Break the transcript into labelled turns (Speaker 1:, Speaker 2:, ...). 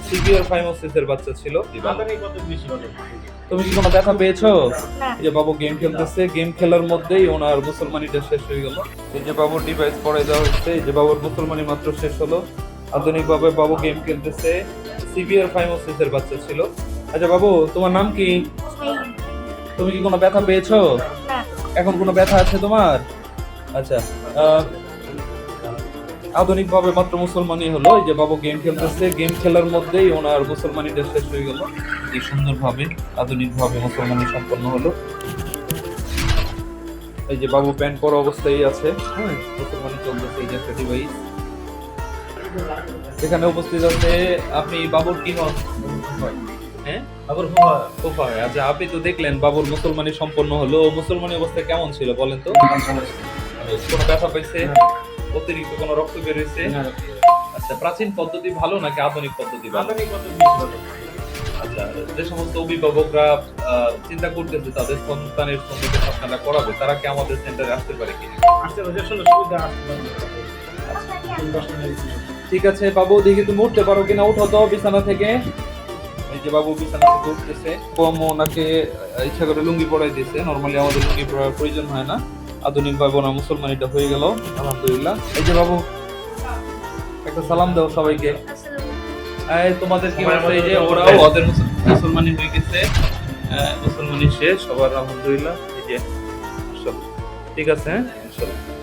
Speaker 1: Severe ফাইমোসিসের বাচ্চা ছিল।
Speaker 2: আদানি কত বেশি হবে?
Speaker 1: তুমি কি কোনো ব্যথা পেয়েছো?
Speaker 3: না।
Speaker 1: এই যে বাবু গেম খেলতেছে, গেম খেলার মধ্যেই ওনার মুসলমানিটা শেষ হয়ে গেল। এই যে বাবুর ডিভাইস পরে দেওয়া হচ্ছে, এই যে বাবুর মুসলমানি মাত্র শেষ হলো। আধুনিকভাবে বাবু গেম খেলতেছে, সিভিয়ার ফাইমোসিসের বাচ্চা ছিল। আচ্ছা বাবু, তোমার নাম কি? তুমি কি কোনো ব্যথা পেয়েছো?
Speaker 3: না।
Speaker 1: এখন কোনো ব্যথা আছে তোমার? আচ্ছা, আধুনিকভাবে মাত্র মুসলমানি হলো। এই যে বাবু গেম খেলতেছে, গেম খেলার মধ্যেই ওনার মুসলমানিটা শেষ হয়ে গেল। এই সুন্দরভাবে আধুনিকভাবে মুসলমানি সম্পন্ন হলো। এই যে বাবু প্যান্ট পরা অবস্থায় আছে, হ্যাঁ, মুসলমানি চলতেছে। এই যে একটা ডিভাইস এখানে উপস্থিত আছে। আপনি বাবুর কি হন? হ্যাঁ,
Speaker 2: বাবুর ফুফা।
Speaker 1: ফুফা হয়। আচ্ছা, আপনি তো দেখলেন বাবুর মুসলমানি সম্পন্ন হলো। মুসলমানি অবস্থা কেমন ছিল বলেন তো? কোনো ব্যথা পাইছে? অতিরিক্ত কোনো রক্ত বের হয়েছে? আচ্ছা, প্রাচীন পদ্ধতি ভালো নাকি আধুনিক পদ্ধতি ভালো?
Speaker 2: আদানি কত বেশি হবে?
Speaker 1: আচ্ছা, যে সমস্ত অভিভাবকরা চিন্তা করতেছে তাদের সন্তানের সঙ্গে আপনারা করাবে, তারা কি আমাদের সেন্টারে আসতে পারে কিনা?
Speaker 2: আসতে ওদের জন্য সুবিধা আসতে
Speaker 1: ঠিক আছে বাবু, দেখি তুমি উঠতে পারো কিনা। উঠো তো বিছানা থেকে। এই যে বাবু বিছানা থেকে উঠতেছে। আম্মু ওনাকে ইচ্ছা করে লুঙ্গি পরাই দিয়েছে। নরমালি আমাদের লুঙ্গি পরার প্রয়োজন হয় না। আধুনিক ভাবে ওনার মুসলমানিটা হয়ে গেল, আলহামদুলিল্লাহ। এই যে বাবু, একটা সালাম দাও সবাইকে। এই তোমাদের কি বলছে? এই যে ওরাও ওদের মুসলমানি হয়ে গেছে, মুসলমানি শেষ সবার, আলহামদুলিল্লাহ। এই যে ঠিক আছে, হ্যাঁ, ইনশাআল্লাহ।